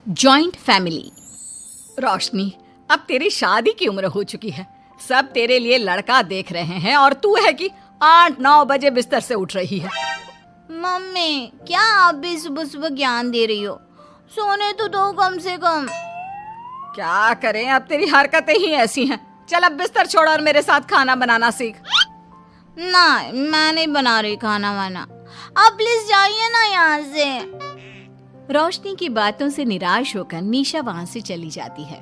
Joint family. रोशनी, अब तेरी शादी की उम्र हो चुकी है, सब तेरे लिए लड़का देख रहे हैं और तू है कि 8-9 बजे बिस्तर से उठ रही है। मम्मी, क्या आप भी सुबह सुबह ज्ञान दे रही हो? सोने तो दो कम से कम। क्या करें, अब तेरी हरकतें ही ऐसी हैं। चल अब बिस्तर छोड़ और मेरे साथ खाना बनाना सीख। ना, मैं नहीं बना रही खाना वाना। आप प्लीज जाइए ना यहाँ से। रोशनी की बातों से निराश होकर निशा वहाँ से चली जाती है।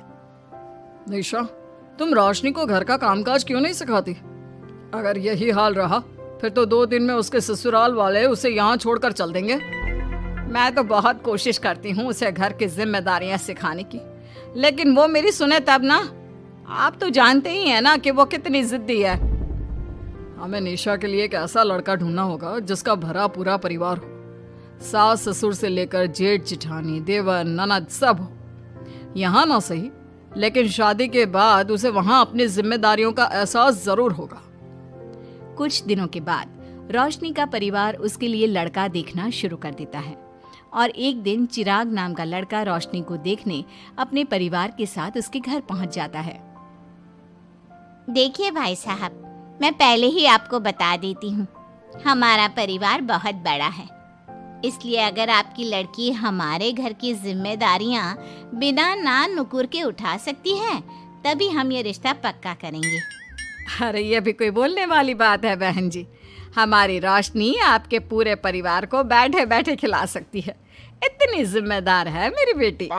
निशा, तुम रोशनी को घर का कामकाज क्यों नहीं सिखाती? अगर यही हाल रहा फिर तो 2 दिन में उसके ससुराल वाले उसे यहाँ छोड़कर चल देंगे। मैं तो बहुत कोशिश करती हूँ उसे घर की जिम्मेदारियां सिखाने की, लेकिन वो मेरी सुने तब ना। आप तो जानते ही हैं ना कि वो कितनी जिद्दी है। हमें निशा के लिए एक ऐसा लड़का ढूंढना होगा जिसका भरा पूरा परिवार हो, सास ससुर से लेकर जेठ जिठानी देवर ननद सब हो। यहाँ ना सही, लेकिन शादी के बाद उसे वहाँ अपनी जिम्मेदारियों का एहसास जरूर होगा। कुछ दिनों के बाद रोशनी का परिवार उसके लिए लड़का देखना शुरू कर देता है और एक दिन चिराग नाम का लड़का रोशनी को देखने अपने परिवार के साथ उसके घर पहुंच जाता है। देखिए भाई साहब, मैं पहले ही आपको बता देती हूँ, हमारा परिवार बहुत बड़ा है, इसलिए अगर आपकी लड़की हमारे घर की जिम्मेदारियाँ बिना ना नुकुर के उठा सकती है तभी हम ये रिश्ता पक्का करेंगे। अरे ये भी कोई बोलने वाली बात है बहन जी। हमारी रोशनी आपके पूरे परिवार को बैठे बैठे खिला सकती है, इतनी जिम्मेदार है मेरी बेटी।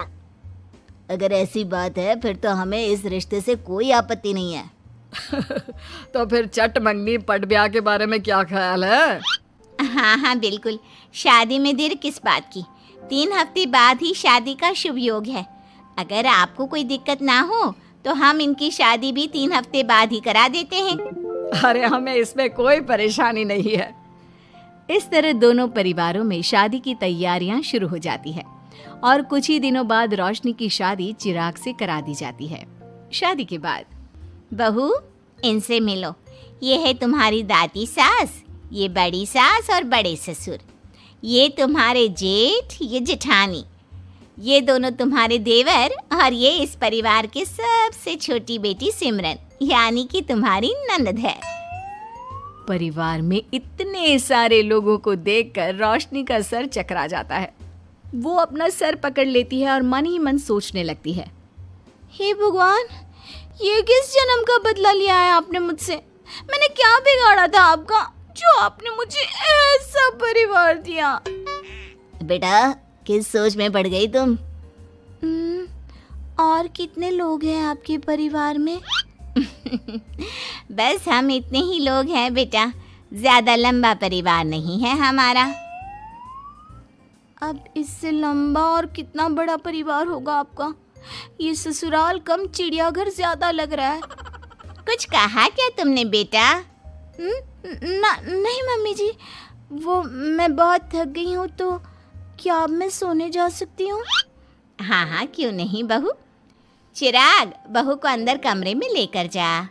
अगर ऐसी बात है फिर तो हमें इस रिश्ते से कोई आपत्ति नहीं है। तो फिर चट मंगनी पट ब्याह के बारे में क्या ख्याल है? हाँ बिल्कुल, शादी में देर किस बात की, 3 हफ्ते बाद ही शादी का शुभ योग है। अगर आपको कोई दिक्कत ना हो तो हम इनकी शादी भी 3 हफ्ते बाद ही करा देते हैं। अरे हमें इसमें कोई परेशानी नहीं है। इस तरह दोनों परिवारों में शादी की तैयारियां शुरू हो जाती है और कुछ ही दिनों बाद रोशनी की शादी चिराग से करा दी जाती है। शादी के बाद, बहू इनसे मिलो, ये है तुम्हारी दादी सास, ये बड़ी सास और बड़े ससुर, ये तुम्हारे जेठ, ये जेठानी, ये दोनों तुम्हारे देवर और ये इस परिवार की सबसे छोटी बेटी सिमरन, यानी कि तुम्हारी ननद है। परिवार में इतने सारे लोगों को देखकर रोशनी का सर चकरा जाता है। वो अपना सर पकड़ लेती है और मन ही मन सोचने लगती है, हे भगवान, ये किस जन्म का बदला लिया है आपने मुझसे? मैंने क्या बिगाड़ा था आपका जो आपने मुझे ऐसा परिवार दिया? बेटा, किस सोच में पड़ गई तुम? और कितने लोग हैं आपके परिवार में? बस हम इतने ही लोग हैं बेटा, ज्यादा लंबा परिवार नहीं है हमारा। अब इससे लंबा और कितना बड़ा परिवार होगा आपका? ये ससुराल कम चिड़ियाघर ज्यादा लग रहा है। कुछ कहा क्या तुमने बेटा? नहीं मम्मी जी, वो मैं बहुत थक गई हूँ, तो क्या अब मैं सोने जा सकती हूँ? हाँ क्यों नहीं बहू। चिराग, बहू को अंदर कमरे में लेकर जा।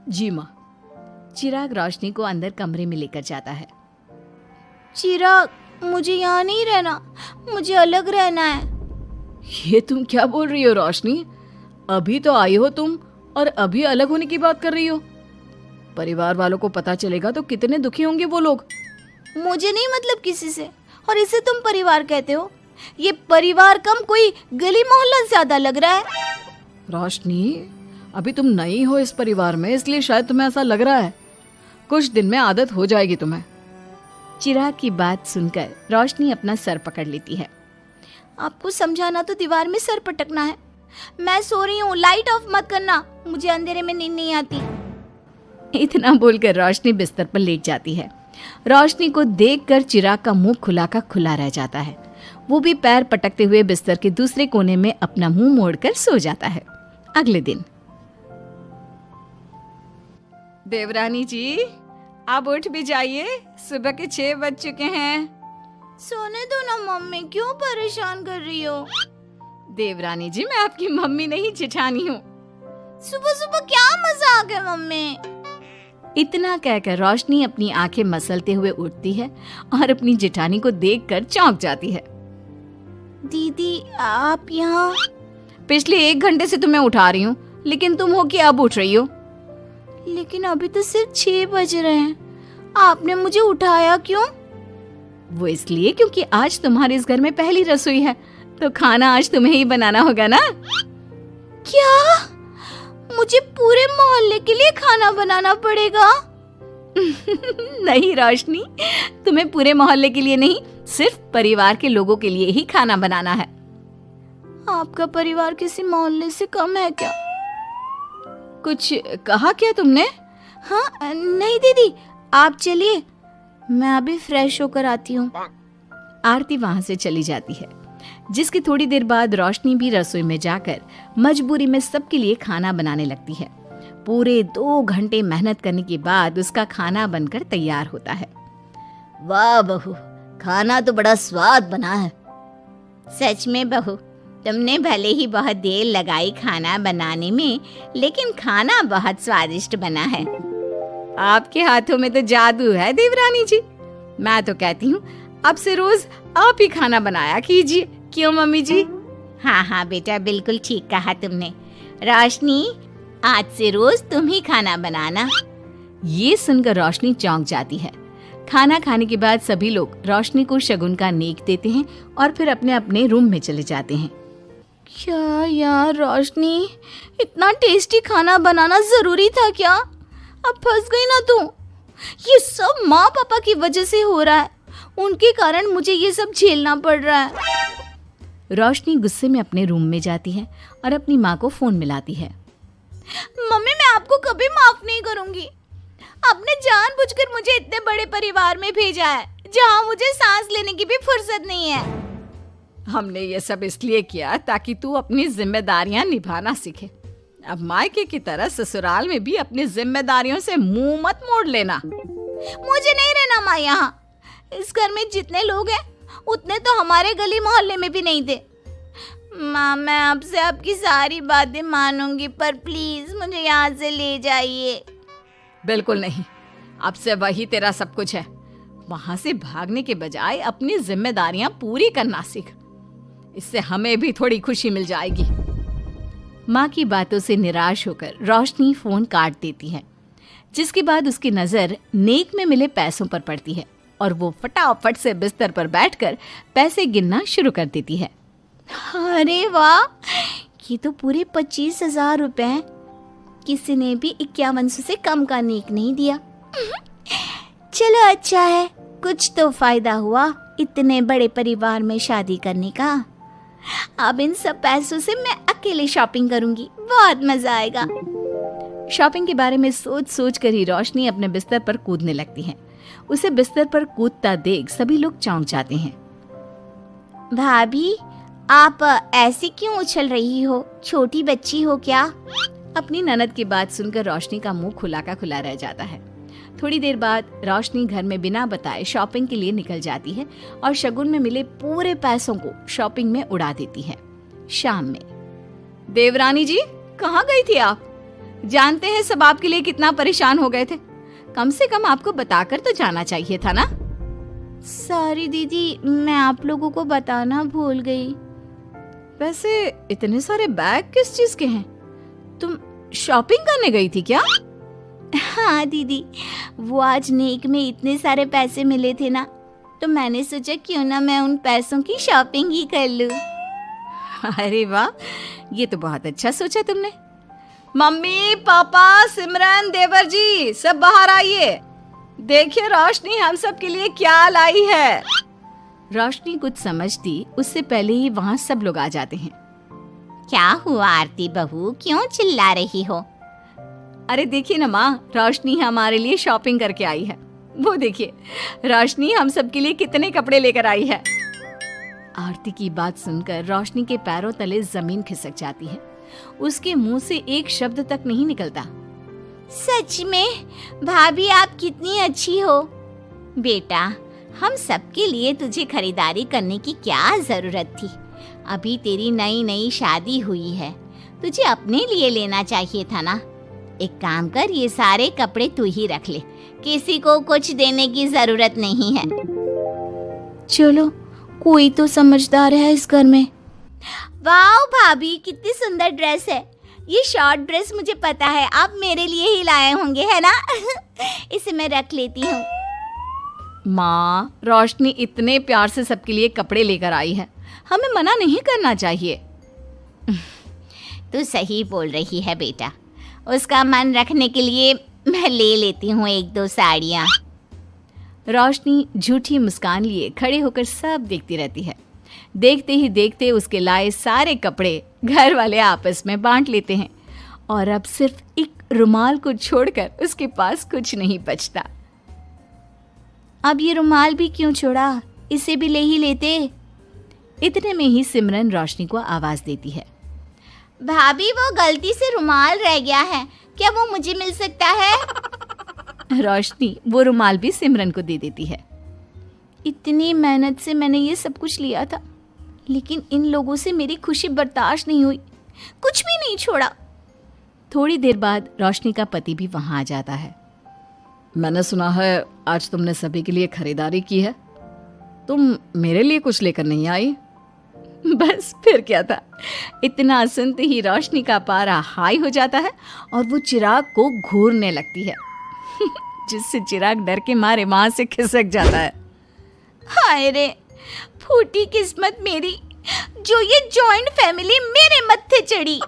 जी माँ। चिराग रोशनी को अंदर कमरे में लेकर जाता है। चिराग, मुझे यहाँ नहीं रहना, मुझे अलग रहना है। ये तुम क्या बोल रही हो रोशनी? अभी तो आई हो तुम और अभी अलग होने की बात कर रही हो? परिवार वालों को पता चलेगा तो कितने दुखी होंगे वो लोग। मुझे नहीं मतलब किसी से, और इसे तुम परिवार कहते हो? ये परिवार कम कोई गली मोहल्ला ज्यादा लग रहा है। रोशनी, अभी तुम नई हो इस परिवार में, इसलिए शायद तुम्हें ऐसा लग रहा है। कुछ दिन में आदत हो जाएगी तुम्हें। चिराग की बात सुनकर रोशनी अपना सर पकड़ लेती है। आपको समझाना तो दीवार में सर पटकना है। मैं सो रही हूँ, लाइट ऑफ मत करना, मुझे अंधेरे में नींद नहीं आती। इतना बोलकर रोशनी बिस्तर पर लेट जाती है। रोशनी को देखकर चिराग का मुंह खुला का खुला रह जाता है। वो भी पैर पटकते हुए बिस्तर के दूसरे कोने में अपना मुंह मोड़कर सो जाता है। अगले दिन, देवरानी जी, आप उठ भी जाइए, सुबह के 6 बज चुके हैं। सोने दो ना मम्मी, क्यों परेशान कर रही हो? देवरानी जी, मैं आपकी मम्मी नहीं जेठानी हूँ। सुबह सुबह क्या मजाक है मम्मी? इतना कहकर रोशनी अपनी आंखें मसलते हुए उठती है और अपनी जेठानी को देखकर चौंक जाती है। दीदी आप यहाँ? पिछले 1 घंटे से तुम्हें उठा रही हूँ, लेकिन तुम हो कि अब उठ रही हो। लेकिन अभी तो सिर्फ 6 बज रहे हैं, आपने मुझे उठाया क्यों? वो इसलिए क्योंकि आज तुम्हारे इस घर में पहली रसोई है, तो खाना आज तुम्हें ही बनाना होगा ना। क्या? मुझे पूरे मोहल्ले के लिए खाना बनाना पड़ेगा? नहीं रोशनी, तुम्हें पूरे मोहल्ले के लिए नहीं, सिर्फ परिवार के लोगों के लिए ही खाना बनाना है। आपका परिवार किसी मोहल्ले से कम है क्या? कुछ कहा क्या तुमने? हाँ नहीं दीदी, आप चलिए, मैं अभी फ्रेश होकर आती हूँ। आरती वहां से चली जाती है, जिसकी थोड़ी देर बाद रोशनी भी रसोई में जाकर मजबूरी में सबके लिए खाना बनाने लगती है। पूरे 2 घंटे मेहनत करने के बाद उसका खाना बनकर तैयार होता है। वाह बहू, खाना तो बड़ा स्वाद बना है। सच में बहू, तुमने भले ही बहुत देर लगाई खाना बनाने में, लेकिन खाना बहुत स्वादिष्ट बना है। आपके हाथों में तो जादू है देवरानी जी। मैं तो कहती हूँ अब से रोज आप ही खाना बनाया कीजिए, क्यों मम्मी जी? हाँ हाँ बेटा, बिल्कुल ठीक कहा तुमने। रोशनी, आज से रोज तुम ही खाना बनाना। ये सुनकर रोशनी चौंक जाती है। खाना खाने के बाद सभी लोग रोशनी को शगुन का नेक देते हैं और फिर अपने अपने रूम में चले जाते हैं। क्या यार रोशनी, इतना टेस्टी खाना बनाना जरूरी था क्या? अब फंस गई ना तू। ये सब माँ पापा की वजह से हो रहा है, उनके कारण मुझे ये सब झेलना पड़ रहा है। रोशनी गुस्से में अपने रूम में जाती है और अपनी माँ को फोन मिलाती है। मम्मी, मैं आपको कभी माफ नहीं करूंगी। आपने जानबूझकर मुझे इतने बड़े परिवार में भेजा है, जहाँ मुझे सांस लेने की भी फुर्सत नहीं है। हमने ये सब इसलिए किया ताकि तू अपनी जिम्मेदारियां निभाना सीखे। अब मायके की तरह ससुराल में भी अपनी जिम्मेदारियों से मुंह मत मोड़ लेना। मुझे नहीं रहना माँ यहाँ। इस घर में जितने लोग हैं, उतने तो हमारे गली मोहल्ले में भी नहीं थे। माँ, मैं आपसे आपकी सारी बातें मानूंगी, पर प्लीज मुझे यहाँ से ले जाइए। बिल्कुल नहीं, अब से वही तेरा सब कुछ है। वहां से भागने के बजाय अपनी जिम्मेदारियां पूरी करना सीख, इससे हमें भी थोड़ी खुशी मिल जाएगी। माँ की बातों से निराश होकर रोशनी फोन काट देती है, जिसके बाद उसकी नजर नेक में मिले पैसों पर पड़ती है और वो फटाफट से बिस्तर पर बैठकर पैसे गिनना शुरू कर देती है। अरे वाह, ये तो पूरे 25,000 रुपए हैं। किसी ने भी 5100 से कम का नेक नहीं दिया। चलो अच्छा है, कुछ तो फायदा हुआ इतने बड़े परिवार में शादी करने का। अब इन सब पैसों से मैं अकेले शॉपिंग करूंगी, बहुत मजा आएगा। शॉपिंग के बारे में सोच सोच कर ही रोशनी अपने बिस्तर पर कूदने लगती है। उसे बिस्तर पर कूदता देख सभी लोग चौंक जाते हैं। भाभी, आप ऐसे क्यों उछल रही हो? छोटी बच्ची हो क्या? अपनी ननद की बात सुनकर रोशनी का मुंह खुला का खुला रह जाता है। थोड़ी देर बाद रोशनी घर में बिना बताए शॉपिंग के लिए निकल जाती है और शगुन में मिले पूरे पैसों को शॉपिंग में उड़ा देती है। शाम में, देवरानी जी कहाँ गई थी आप? जानते हैं सब आपके लिए कितना परेशान हो गए थे। कम से कम आपको बताकर तो जाना चाहिए था ना। सॉरी दीदी, मैं आप लोगों को बताना भूल गई। वैसे इतने सारे बैग किस चीज के हैं? तुम शॉपिंग करने गई थी क्या? हाँ दीदी, वो आज नेक में इतने सारे पैसे मिले थे ना, तो मैंने सोचा क्यों ना मैं उन पैसों की शॉपिंग ही कर लूं। अरे वाह, ये तो बहुत अच्छा सोचा तुमने। मम्मी, पापा, सिमरन, देवर जी, सब बाहर आइए। देखिए रोशनी हम सब के लिए क्या लाई है। रोशनी कुछ समझती उससे पहले ही वहाँ सब लोग आ जाते हैं। क्या हुआ आरती बहू, क्यों चिल्ला रही हो? अरे देखिए ना माँ, रोशनी हमारे लिए शॉपिंग करके आई है। वो देखिए, रोशनी हम सब के लिए कितने कपड़े लेकर आई है। आरती की बात सुनकर रोशनी के पैरों तले जमीन खिसक जाती है। उसके मुंह से एक शब्द तक नहीं निकलता। सच में भाभी, आप कितनी अच्छी हो। बेटा, हम सबके लिए तुझे खरीदारी करने की क्या जरूरत थी? अभी तेरी नई नई शादी हुई है, तुझे अपने लिए लेना चाहिए था ना। एक काम कर, ये सारे कपड़े तू ही रख ले, किसी को कुछ देने की जरूरत नहीं है। चलो, कोई तो समझदार है इस घर में। वाह भाभी, कितनी सुंदर ड्रेस है। ये शॉर्ट ड्रेस मुझे पता है आप मेरे लिए ही लाए होंगे, है ना? इसे मैं रख लेती हूँ। माँ, रोशनी इतने प्यार से सबके लिए कपड़े लेकर आई है, हमें मना नहीं करना चाहिए। तू सही बोल रही है बेटा, उसका मन रखने के लिए मैं ले लेती हूँ 1-2 साड़ियाँ। रोशनी झूठी मुस्कान लिए खड़े होकर सब देखती रहती है। देखते ही देखते उसके लाए सारे कपड़े घर वाले आपस में बांट लेते हैं और अब सिर्फ एक रुमाल को छोड़कर उसके पास कुछ नहीं बचता। अब ये रुमाल भी क्यों छोड़ा, इसे भी ले ही लेते। इतने में ही सिमरन रोशनी को आवाज देती है। भाभी, वो गलती से रुमाल रह गया है, क्या वो मुझे मिल सकता है? रोशनी वो रुमाल भी सिमरन को दे देती है। इतनी मेहनत से मैंने ये सब कुछ लिया था, लेकिन इन लोगों से मेरी खुशी बर्दाश्त नहीं हुई, कुछ भी नहीं छोड़ा। थोड़ी देर बाद रोशनी का पति भी वहां आ जाता है। मैंने सुना है आज तुमने सभी के लिए खरीदारी की है, तुम मेरे लिए कुछ लेकर नहीं आई? बस फिर क्या था, इतना सुनते ही रोशनी का पारा हाई हो जाता है और वो चिराग को घूरने लगती है, जिससे चिराग डर के मारे वहां से खिसक जाता है। हाय रे, फूटी किस्मत मेरी, जो ये जॉइंट फैमिली मेरे मत्थे चढ़ी।